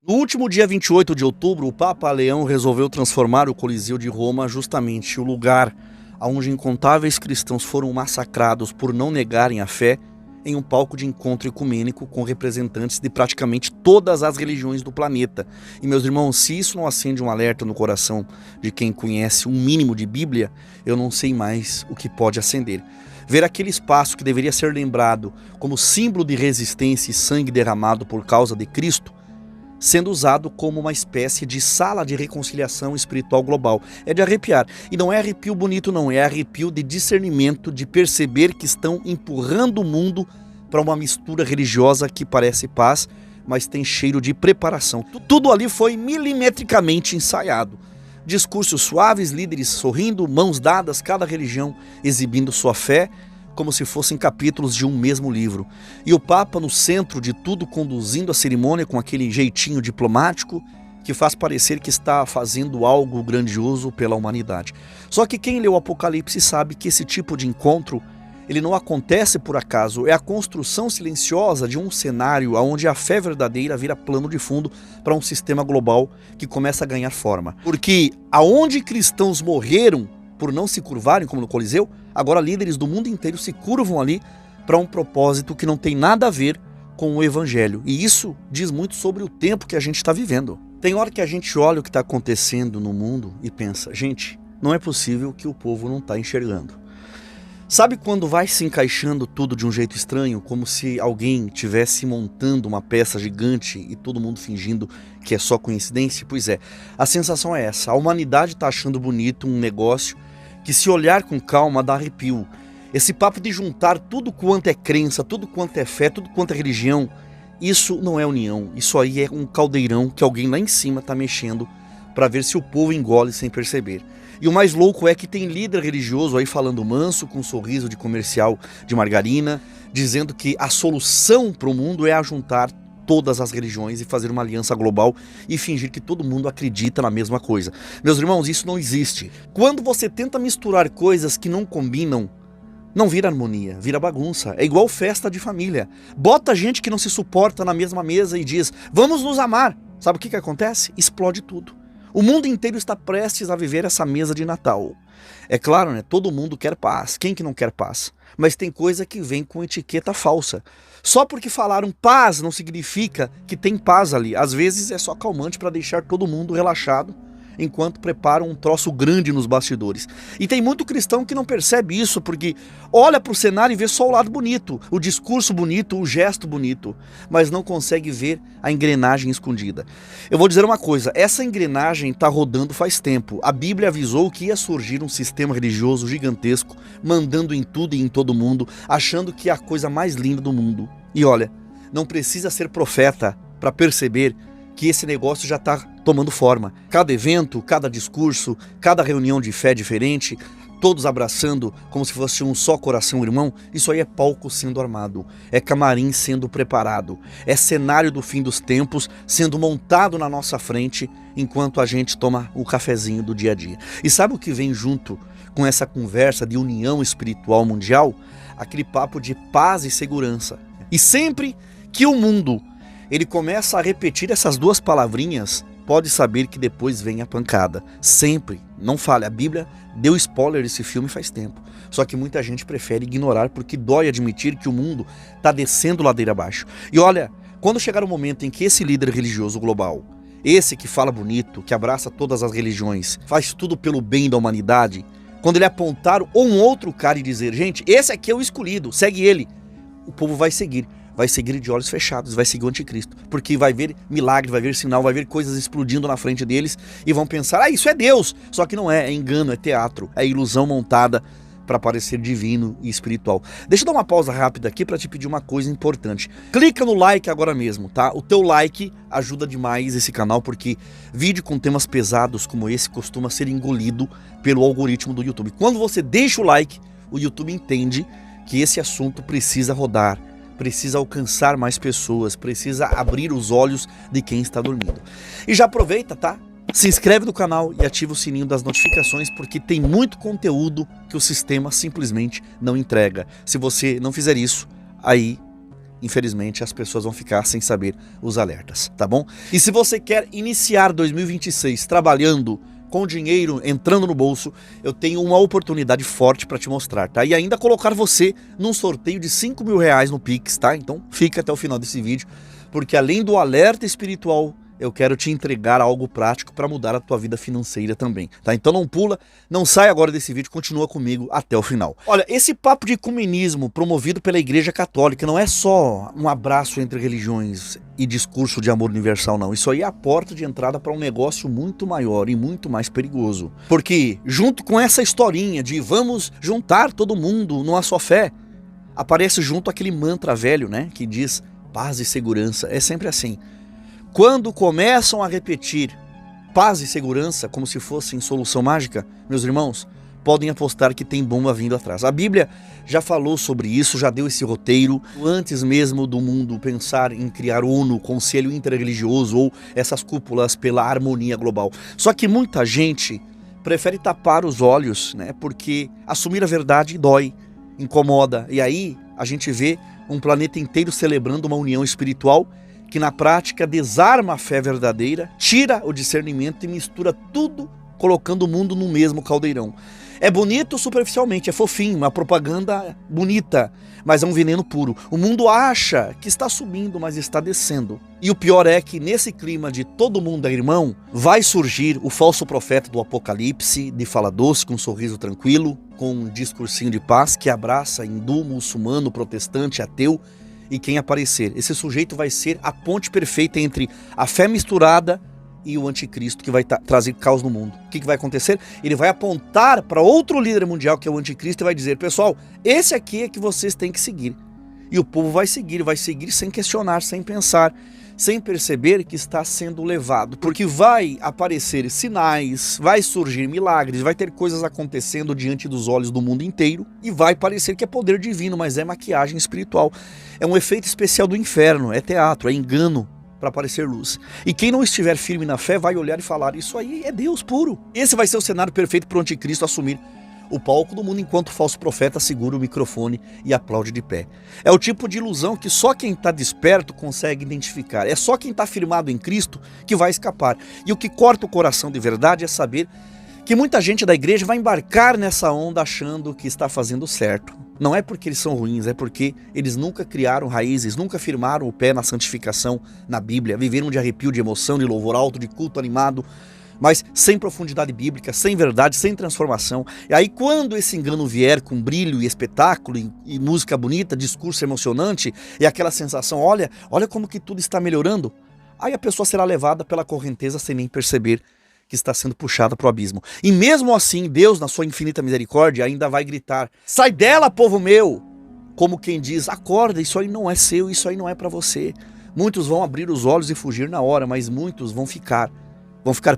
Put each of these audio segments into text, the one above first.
No último dia 28 de outubro, o Papa Leão resolveu transformar o Coliseu de Roma, justamente o lugar onde incontáveis cristãos foram massacrados por não negarem a fé, em um palco de encontro ecumênico com representantes de praticamente todas as religiões do planeta. E, meus irmãos, se isso não acende um alerta no coração de quem conhece um mínimo de Bíblia, eu não sei mais o que pode acender. Ver aquele espaço que deveria ser lembrado como símbolo de resistência e sangue derramado por causa de Cristo, sendo usado como uma espécie de sala de reconciliação espiritual global. É de arrepiar. E não é arrepio bonito não, é arrepio de discernimento, de perceber que estão empurrando o mundo para uma mistura religiosa que parece paz, mas tem cheiro de preparação. Tudo ali foi milimetricamente ensaiado. Discursos suaves, líderes sorrindo, mãos dadas, cada religião exibindo sua fé, como se fossem capítulos de um mesmo livro. E o Papa no centro de tudo, conduzindo a cerimônia com aquele jeitinho diplomático que faz parecer que está fazendo algo grandioso pela humanidade. Só que quem leu o Apocalipse sabe que esse tipo de encontro, ele não acontece por acaso, é a construção silenciosa de um cenário onde a fé verdadeira vira plano de fundo para um sistema global que começa a ganhar forma. Porque aonde cristãos morreram por não se curvarem, como no Coliseu, agora líderes do mundo inteiro se curvam ali para um propósito que não tem nada a ver com o Evangelho. E isso diz muito sobre o tempo que a gente está vivendo. Tem hora que a gente olha o que está acontecendo no mundo e pensa, gente, não é possível que o povo não está enxergando. Sabe quando vai se encaixando tudo de um jeito estranho, como se alguém estivesse montando uma peça gigante e todo mundo fingindo que é só coincidência? Pois é, a sensação é essa, a humanidade está achando bonito um negócio que, se olhar com calma, dá arrepio. Esse papo de juntar tudo quanto é crença, tudo quanto é fé, tudo quanto é religião, isso não é união, isso aí é um caldeirão que alguém lá em cima está mexendo para ver se o povo engole sem perceber. E o mais louco é que tem líder religioso aí falando manso, com um sorriso de comercial de margarina, dizendo que a solução para o mundo é ajuntar todas as religiões e fazer uma aliança global e fingir que todo mundo acredita na mesma coisa. Meus irmãos, isso não existe. Quando você tenta misturar coisas que não combinam, não vira harmonia, vira bagunça. É igual festa de família. Bota gente que não se suporta na mesma mesa e diz, vamos nos amar. Sabe o que acontece? Explode tudo. O mundo inteiro está prestes a viver essa mesa de Natal. É claro, né? Todo mundo quer paz. Quem que não quer paz? Mas tem coisa que vem com etiqueta falsa. Só porque falaram paz não significa que tem paz ali. Às vezes é só calmante para deixar todo mundo relaxado, enquanto preparam um troço grande nos bastidores. E tem muito cristão que não percebe isso, porque olha para o cenário e vê só o lado bonito, o discurso bonito, o gesto bonito, mas não consegue ver a engrenagem escondida. Eu vou dizer uma coisa, essa engrenagem está rodando faz tempo. A Bíblia avisou que ia surgir um sistema religioso gigantesco, mandando em tudo e em todo mundo, achando que é a coisa mais linda do mundo. E olha, não precisa ser profeta para perceber que esse negócio já está tomando forma. Cada evento, cada discurso, cada reunião de fé diferente, todos abraçando como se fosse um só coração irmão, isso aí é palco sendo armado, é camarim sendo preparado, é cenário do fim dos tempos sendo montado na nossa frente enquanto a gente toma o cafezinho do dia a dia. E sabe o que vem junto com essa conversa de união espiritual mundial? Aquele papo de paz e segurança. E sempre que o mundo ele começa a repetir essas duas palavrinhas, pode saber que depois vem a pancada. Sempre. Não fale, a Bíblia deu spoiler desse filme faz tempo. Só que muita gente prefere ignorar porque dói admitir que o mundo está descendo ladeira abaixo. E olha, quando chegar o momento em que esse líder religioso global, esse que fala bonito, que abraça todas as religiões, faz tudo pelo bem da humanidade, quando ele apontar um outro cara e dizer, gente, esse aqui é o escolhido, segue ele, o povo vai seguir. Vai seguir de olhos fechados, vai seguir o anticristo. Porque vai ver milagre, vai ver sinal, vai ver coisas explodindo na frente deles e vão pensar, isso é Deus. Só que não é engano, é teatro, é ilusão montada para parecer divino e espiritual. Deixa eu dar uma pausa rápida aqui para te pedir uma coisa importante. Clica no like agora mesmo, tá? O teu like ajuda demais esse canal porque vídeo com temas pesados como esse costuma ser engolido pelo algoritmo do YouTube. Quando você deixa o like, o YouTube entende que esse assunto precisa rodar, precisa alcançar mais pessoas, precisa abrir os olhos de quem está dormindo. E já aproveita, tá? Se inscreve no canal e ativa o sininho das notificações porque tem muito conteúdo que o sistema simplesmente não entrega. Se você não fizer isso, aí infelizmente as pessoas vão ficar sem saber os alertas, tá bom? E se você quer iniciar 2026 trabalhando com dinheiro entrando no bolso, eu tenho uma oportunidade forte para te mostrar, tá? E ainda colocar você num sorteio de R$5.000 no Pix, tá? Então fica até o final desse vídeo, porque além do alerta espiritual, eu quero te entregar algo prático para mudar a tua vida financeira também, tá? Então não pula, não sai agora desse vídeo, continua comigo até o final. Olha, esse papo de ecumenismo promovido pela Igreja Católica não é só um abraço entre religiões e discurso de amor universal, não. Isso aí é a porta de entrada para um negócio muito maior e muito mais perigoso. Porque junto com essa historinha de vamos juntar todo mundo numa só fé, aparece junto aquele mantra velho, né? Que diz paz e segurança. É sempre assim. Quando começam a repetir paz e segurança como se fossem solução mágica, meus irmãos, podem apostar que tem bomba vindo atrás. A Bíblia já falou sobre isso, já deu esse roteiro, antes mesmo do mundo pensar em criar ONU, Conselho Interreligioso ou essas cúpulas pela harmonia global. Só que muita gente prefere tapar os olhos, né? Porque assumir a verdade dói, incomoda. E aí a gente vê um planeta inteiro celebrando uma união espiritual que na prática desarma a fé verdadeira, tira o discernimento e mistura tudo, colocando o mundo no mesmo caldeirão. É bonito superficialmente, é fofinho, uma propaganda bonita, mas é um veneno puro. O mundo acha que está subindo, mas está descendo. E o pior é que nesse clima de todo mundo é irmão, vai surgir o falso profeta do Apocalipse, de fala doce, com um sorriso tranquilo, com um discursinho de paz, que abraça hindu, muçulmano, protestante, ateu, e quem aparecer. Esse sujeito vai ser a ponte perfeita entre a fé misturada e o anticristo, que vai trazer caos no mundo. O que vai acontecer? Ele vai apontar para outro líder mundial, que é o anticristo, e vai dizer, pessoal, esse aqui é que vocês têm que seguir. E o povo vai seguir sem questionar, sem pensar, sem perceber que está sendo levado. Porque vai aparecer sinais, vai surgir milagres, vai ter coisas acontecendo diante dos olhos do mundo inteiro, e vai parecer que é poder divino, mas é maquiagem espiritual. É um efeito especial do inferno, é teatro, é engano para parecer luz. E quem não estiver firme na fé vai olhar e falar, isso aí é Deus puro. Esse vai ser o cenário perfeito para o anticristo assumir o palco do mundo enquanto o falso profeta segura o microfone e aplaude de pé. É o tipo de ilusão que só quem está desperto consegue identificar. É só quem está firmado em Cristo que vai escapar. E o que corta o coração de verdade é saber que muita gente da igreja vai embarcar nessa onda achando que está fazendo certo. Não é porque eles são ruins, é porque eles nunca criaram raízes, nunca firmaram o pé na santificação, na Bíblia, viveram de arrepio, de emoção, de louvor alto, de culto animado, mas sem profundidade bíblica, sem verdade, sem transformação. E aí quando esse engano vier com brilho e espetáculo e música bonita, discurso emocionante e aquela sensação, olha como que tudo está melhorando, aí a pessoa será levada pela correnteza sem nem perceber que está sendo puxada para o abismo. E mesmo assim, Deus, na sua infinita misericórdia, ainda vai gritar, sai dela, povo meu! Como quem diz, acorda, isso aí não é seu, isso aí não é para você. Muitos vão abrir os olhos e fugir na hora, mas muitos vão ficar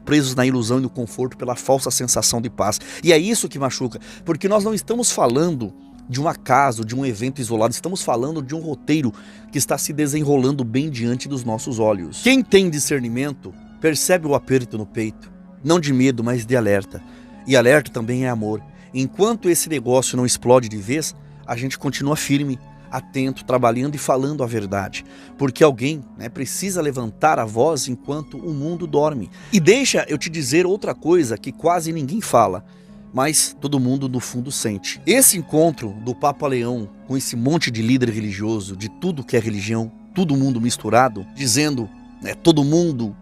presos na ilusão e no conforto pela falsa sensação de paz. E é isso que machuca, porque nós não estamos falando de um acaso, de um evento isolado, estamos falando de um roteiro que está se desenrolando bem diante dos nossos olhos. Quem tem discernimento percebe o aperto no peito, não de medo, mas de alerta. E alerta também é amor. Enquanto esse negócio não explode de vez, a gente continua firme, atento, trabalhando e falando a verdade. Porque alguém, precisa levantar a voz enquanto o mundo dorme. E deixa eu te dizer outra coisa que quase ninguém fala, mas todo mundo no fundo sente. Esse encontro do Papa Leão com esse monte de líder religioso, de tudo que é religião, todo mundo misturado, dizendo, todo mundo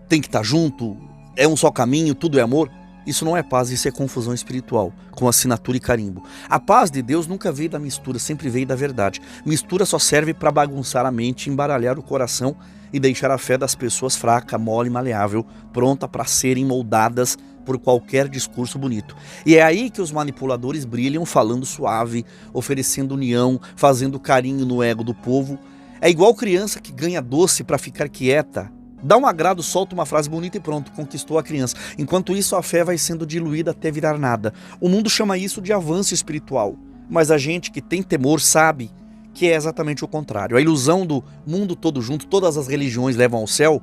tem que estar junto, é um só caminho, tudo é amor. Isso não é paz, isso é confusão espiritual, com assinatura e carimbo. A paz de Deus nunca veio da mistura, sempre veio da verdade. Mistura só serve para bagunçar a mente, embaralhar o coração e deixar a fé das pessoas fraca, mole, maleável, pronta para serem moldadas por qualquer discurso bonito. E é aí que os manipuladores brilham falando suave, oferecendo união, fazendo carinho no ego do povo. É igual criança que ganha doce para ficar quieta. Dá um agrado, solta uma frase bonita e pronto, conquistou a criança. Enquanto isso, a fé vai sendo diluída até virar nada. O mundo chama isso de avanço espiritual. Mas a gente que tem temor sabe que é exatamente o contrário. A ilusão do mundo todo junto, todas as religiões levam ao céu,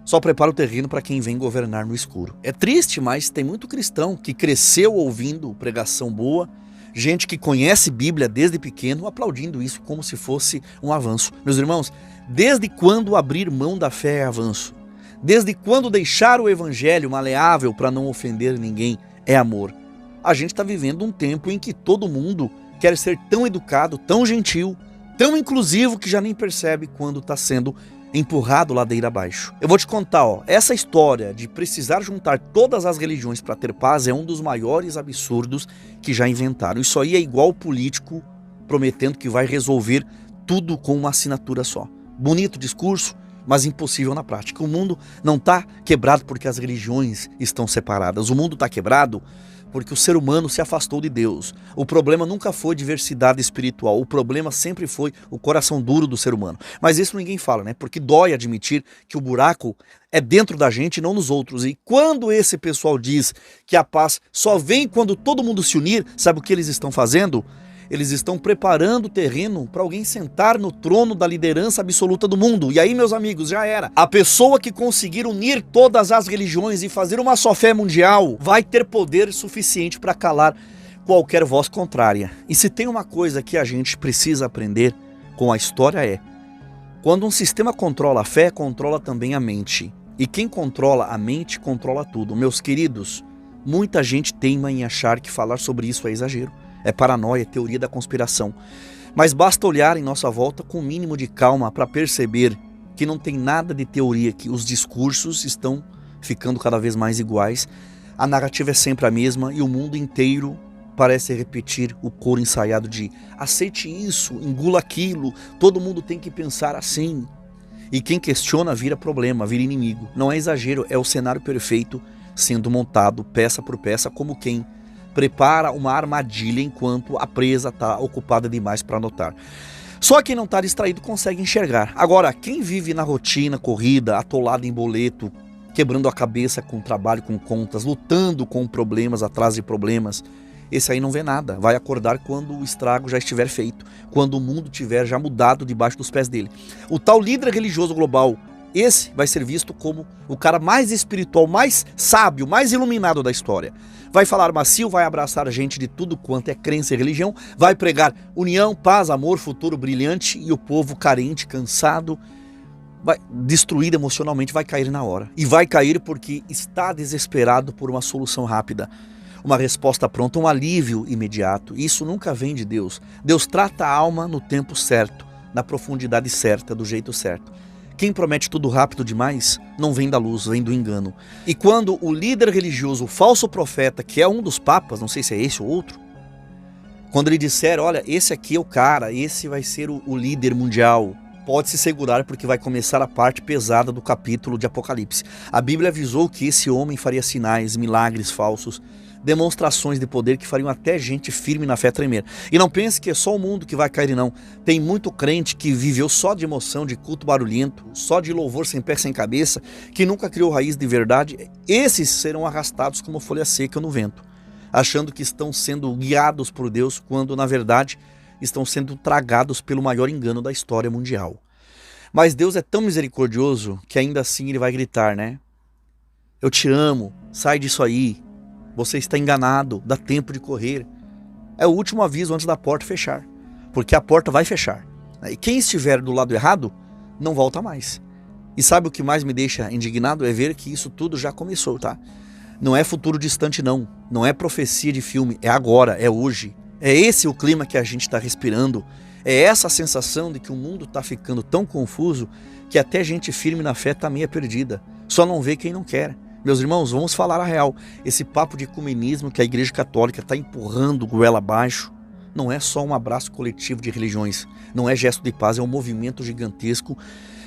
só prepara o terreno para quem vem governar no escuro. É triste, mas tem muito cristão que cresceu ouvindo pregação boa, Gente que conhece Bíblia desde pequeno aplaudindo isso como se fosse um avanço. Meus irmãos, desde quando abrir mão da fé é avanço? Desde quando deixar o evangelho maleável para não ofender ninguém é amor? A gente está vivendo um tempo em que todo mundo quer ser tão educado, tão gentil, tão inclusivo que já nem percebe quando está sendo empurrado ladeira abaixo. Eu vou te contar, essa história de precisar juntar todas as religiões para ter paz é um dos maiores absurdos que já inventaram. Isso aí é igual o político prometendo que vai resolver tudo com uma assinatura só. Bonito discurso, mas impossível na prática. O mundo não está quebrado porque as religiões estão separadas. O mundo está quebrado porque o ser humano se afastou de Deus. O problema nunca foi diversidade espiritual, o problema sempre foi o coração duro do ser humano. Mas isso ninguém fala, né? Porque dói admitir que o buraco é dentro da gente e não nos outros. E quando esse pessoal diz que a paz só vem quando todo mundo se unir, sabe o que eles estão fazendo? Eles estão preparando o terreno para alguém sentar no trono da liderança absoluta do mundo. E aí, meus amigos, já era. A pessoa que conseguir unir todas as religiões e fazer uma só fé mundial vai ter poder suficiente para calar qualquer voz contrária. E se tem uma coisa que a gente precisa aprender com a história é: quando um sistema controla a fé, controla também a mente. E quem controla a mente, controla tudo. Meus queridos, muita gente teima em achar que falar sobre isso é exagero. É paranoia, teoria da conspiração. Mas basta olhar em nossa volta com o mínimo de calma para perceber que não tem nada de teoria aqui. Os discursos estão ficando cada vez mais iguais. A narrativa é sempre a mesma e o mundo inteiro parece repetir o coro ensaiado de aceite isso, engula aquilo, todo mundo tem que pensar assim. E quem questiona vira problema, vira inimigo. Não é exagero, é o cenário perfeito sendo montado peça por peça, como quem prepara uma armadilha enquanto a presa está ocupada demais para notar. Só quem não está distraído consegue enxergar. Agora, quem vive na rotina, corrida, atolado em boleto, quebrando a cabeça com trabalho, com contas, lutando com problemas atrás de problemas, esse aí não vê nada. Vai acordar quando o estrago já estiver feito, quando o mundo tiver já mudado debaixo dos pés dele. O tal líder religioso global, esse vai ser visto como o cara mais espiritual, mais sábio, mais iluminado da história. Vai falar macio, vai abraçar gente de tudo quanto é crença e religião, vai pregar união, paz, amor, futuro brilhante, e o povo carente, cansado, vai destruído emocionalmente, vai cair na hora. E vai cair porque está desesperado por uma solução rápida, uma resposta pronta, um alívio imediato. Isso nunca vem de Deus. Deus trata a alma no tempo certo, na profundidade certa, do jeito certo. Quem promete tudo rápido demais não vem da luz, vem do engano. E quando o líder religioso, o falso profeta, que é um dos papas, não sei se é esse ou outro, quando ele disser, olha, esse aqui é o cara, esse vai ser o líder mundial, pode se segurar porque vai começar a parte pesada do capítulo de Apocalipse. A Bíblia avisou que esse homem faria sinais, milagres falsos, demonstrações de poder que fariam até gente firme na fé tremer. E não pense que é só o mundo que vai cair, não. Tem muito crente que viveu só de emoção, de culto barulhento, só de louvor sem pé sem cabeça, que nunca criou raiz de verdade. Esses serão arrastados como folha seca no vento, achando que estão sendo guiados por Deus, quando na verdade estão sendo tragados pelo maior engano da história mundial. Mas Deus é tão misericordioso que ainda assim ele vai gritar, né? Eu te amo, sai disso aí. Você está enganado, dá tempo de correr. É o último aviso antes da porta fechar, porque a porta vai fechar. E quem estiver do lado errado, não volta mais. E sabe o que mais me deixa indignado? É ver que isso tudo já começou, tá? Não é futuro distante não, não é profecia de filme, é agora, é hoje. É esse o clima que a gente está respirando, é essa a sensação de que o mundo está ficando tão confuso que até gente firme na fé está meio perdida, só não vê quem não quer. Meus irmãos, vamos falar a real. Esse papo de ecumenismo que a Igreja Católica está empurrando goela abaixo não é só um abraço coletivo de religiões, não é gesto de paz, é um movimento gigantesco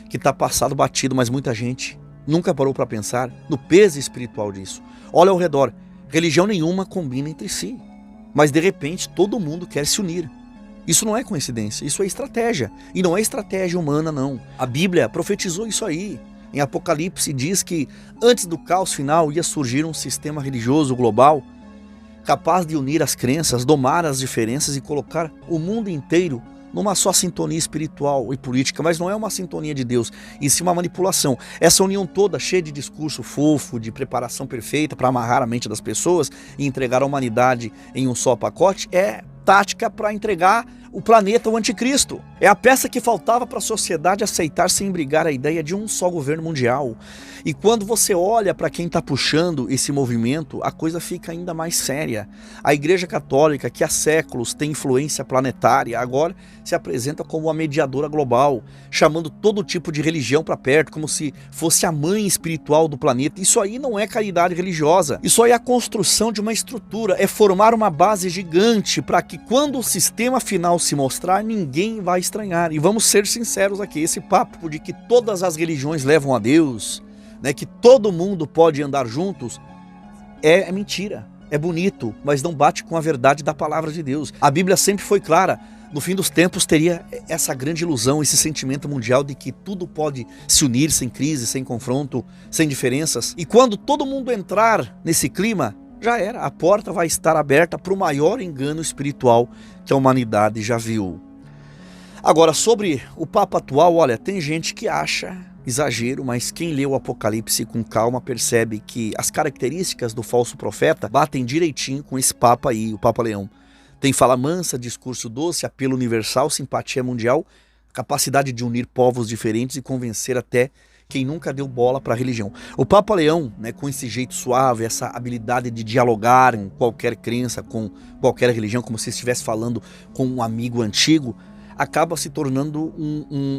que está passado batido, mas muita gente nunca parou para pensar no peso espiritual disso. Olha ao redor, religião nenhuma combina entre si, mas de repente todo mundo quer se unir. Isso não é coincidência, isso é estratégia, e não é estratégia humana não. A Bíblia profetizou isso aí. Em Apocalipse diz que antes do caos final ia surgir um sistema religioso global capaz de unir as crenças, domar as diferenças e colocar o mundo inteiro numa só sintonia espiritual e política, mas não é uma sintonia de Deus, e sim uma manipulação. Essa união toda cheia de discurso fofo, de preparação perfeita para amarrar a mente das pessoas e entregar a humanidade em um só pacote é tática para entregar o planeta ao anticristo. É a peça que faltava para a sociedade aceitar sem brigar a ideia de um só governo mundial. E quando você olha para quem está puxando esse movimento, a coisa fica ainda mais séria. A Igreja Católica, que há séculos tem influência planetária, agora se apresenta como a mediadora global, chamando todo tipo de religião para perto, como se fosse a mãe espiritual do planeta. Isso aí não é caridade religiosa. Isso aí é a construção de uma estrutura, é formar uma base gigante para que quando o sistema final se mostrar, ninguém vai estranhar. E vamos ser sinceros aqui, esse papo de que todas as religiões levam a Deus, né, que todo mundo pode andar juntos, é mentira. É bonito, mas não bate com a verdade da palavra de Deus. A Bíblia sempre foi clara. No fim dos tempos teria essa grande ilusão, esse sentimento mundial de que tudo pode se unir sem crise, sem confronto, sem diferenças. E quando todo mundo entrar nesse clima, já era. A porta vai estar aberta para o maior engano espiritual que a humanidade já viu. Agora, sobre o Papa atual, olha, tem gente que acha exagero, mas quem lê o Apocalipse com calma percebe que as características do falso profeta batem direitinho com esse Papa aí, o Papa Leão. Tem fala mansa, discurso doce, apelo universal, simpatia mundial, capacidade de unir povos diferentes e convencer até quem nunca deu bola para a religião. O Papa Leão, né, com esse jeito suave, essa habilidade de dialogar com qualquer crença, com qualquer religião, como se estivesse falando com um amigo antigo, acaba se tornando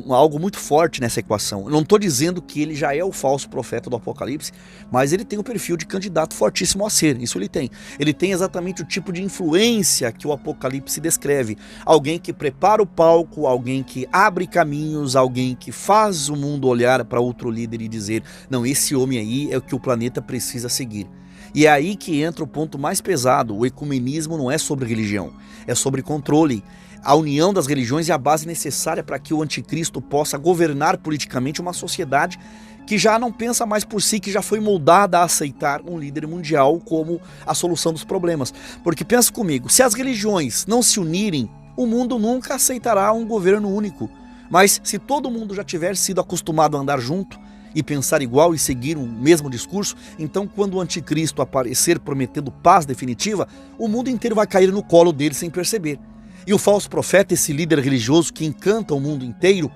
algo muito forte nessa equação. Eu não estou dizendo que ele já é o falso profeta do Apocalipse, mas ele tem o perfil de candidato fortíssimo a ser, isso ele tem. Ele tem exatamente o tipo de influência que o Apocalipse descreve. Alguém que prepara o palco, alguém que abre caminhos, alguém que faz o mundo olhar para outro líder e dizer, não, esse homem aí é o que o planeta precisa seguir. E é aí que entra o ponto mais pesado. O ecumenismo não é sobre religião, é sobre controle. A união das religiões é a base necessária para que o anticristo possa governar politicamente uma sociedade que já não pensa mais por si, que já foi moldada a aceitar um líder mundial como a solução dos problemas. Porque pensa comigo, se as religiões não se unirem, o mundo nunca aceitará um governo único. Mas se todo mundo já tiver sido acostumado a andar junto e pensar igual e seguir o mesmo discurso, então quando o anticristo aparecer prometendo paz definitiva, o mundo inteiro vai cair no colo dele sem perceber. E o falso profeta, esse líder religioso que encanta o mundo inteiro,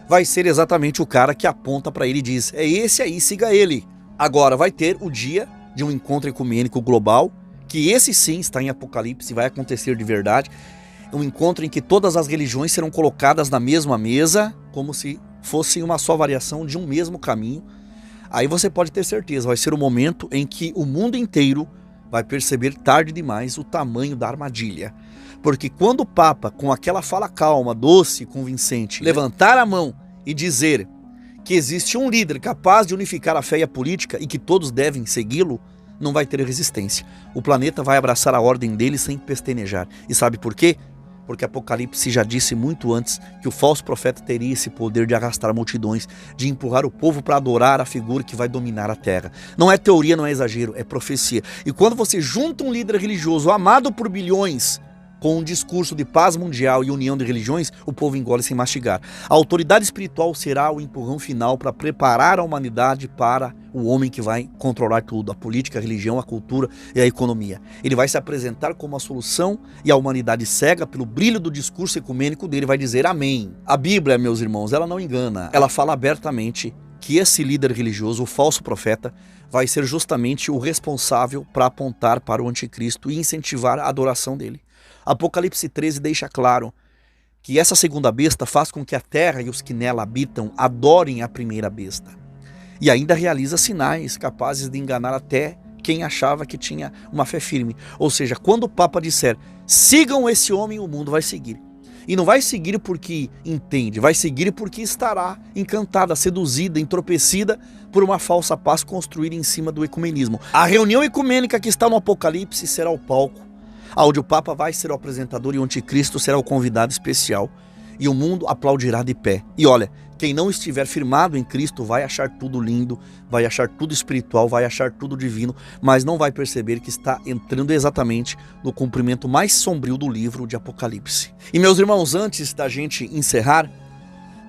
vai ser exatamente o cara que aponta para ele e diz, é esse aí, siga ele. Agora vai ter o dia de um encontro ecumênico global, que esse sim está em Apocalipse, vai acontecer de verdade. Um encontro em que todas as religiões serão colocadas na mesma mesa, como se fossem uma só variação de um mesmo caminho. Aí você pode ter certeza, vai ser o momento em que o mundo inteiro vai perceber tarde demais o tamanho da armadilha. Porque quando o Papa, com aquela fala calma, doce e convincente, levantar a mão e dizer que existe um líder capaz de unificar a fé e a política e que todos devem segui-lo, não vai ter resistência. O planeta vai abraçar a ordem dele sem pestanejar. E sabe por quê? Porque Apocalipse já disse muito antes que o falso profeta teria esse poder de arrastar multidões, de empurrar o povo para adorar a figura que vai dominar a terra. Não é teoria, não é exagero, é profecia. E quando você junta um líder religioso amado por bilhões com um discurso de paz mundial e união de religiões, o povo engole sem mastigar. A autoridade espiritual será o empurrão final para preparar a humanidade para o homem que vai controlar tudo, a política, a religião, a cultura e a economia. Ele vai se apresentar como a solução e a humanidade cega pelo brilho do discurso ecumênico dele vai dizer amém. A Bíblia, meus irmãos, ela não engana. Ela fala abertamente que esse líder religioso, o falso profeta, vai ser justamente o responsável para apontar para o anticristo e incentivar a adoração dele. Apocalipse 13 deixa claro que essa segunda besta faz com que a terra e os que nela habitam adorem a primeira besta. E ainda realiza sinais capazes de enganar até quem achava que tinha uma fé firme. Ou seja, quando o Papa disser, sigam esse homem, o mundo vai seguir. E não vai seguir porque entende, vai seguir porque estará encantada, seduzida, entorpecida por uma falsa paz construída em cima do ecumenismo. A reunião ecumênica que está no Apocalipse será o palco, onde o Papa vai ser o apresentador e o anticristo será o convidado especial. E o mundo aplaudirá de pé. E olha, quem não estiver firmado em Cristo vai achar tudo lindo, vai achar tudo espiritual, vai achar tudo divino, mas não vai perceber que está entrando exatamente no cumprimento mais sombrio do livro de Apocalipse. E meus irmãos, antes da gente encerrar,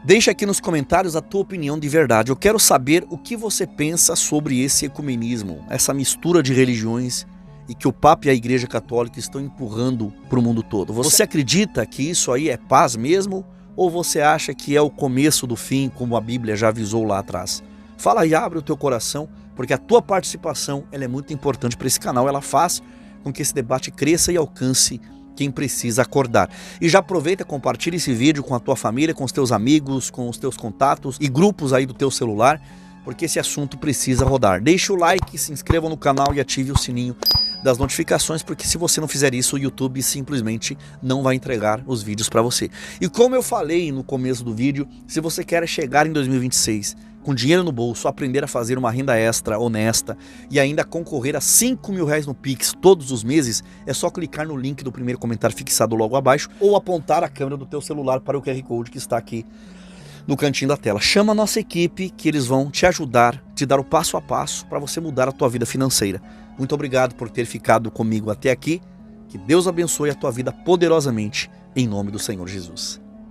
deixa aqui nos comentários a tua opinião de verdade. Eu quero saber o que você pensa sobre esse ecumenismo, essa mistura de religiões e que o Papa e a Igreja Católica estão empurrando para o mundo todo. Você acredita que isso aí é paz mesmo? Ou você acha que é o começo do fim, como a Bíblia já avisou lá atrás? Fala e abre o teu coração, porque a tua participação ela é muito importante para esse canal. Ela faz com que esse debate cresça e alcance quem precisa acordar. E já aproveita e compartilha esse vídeo com a tua família, com os teus amigos, com os teus contatos e grupos aí do teu celular, porque esse assunto precisa rodar. Deixa o like, se inscreva no canal e ative o sininho das notificações, porque se você não fizer isso, o YouTube simplesmente não vai entregar os vídeos para você. E como eu falei no começo do vídeo, se você quer chegar em 2026 com dinheiro no bolso, aprender a fazer uma renda extra honesta e ainda concorrer a R$5.000 no Pix todos os meses, é só clicar no link do primeiro comentário fixado logo abaixo ou apontar a câmera do teu celular para o QR Code que está aqui no cantinho da tela. Chama a nossa equipe que eles vão te ajudar, te dar o passo a passo para você mudar a tua vida financeira. Muito obrigado por ter ficado comigo até aqui. Que Deus abençoe a tua vida poderosamente, em nome do Senhor Jesus.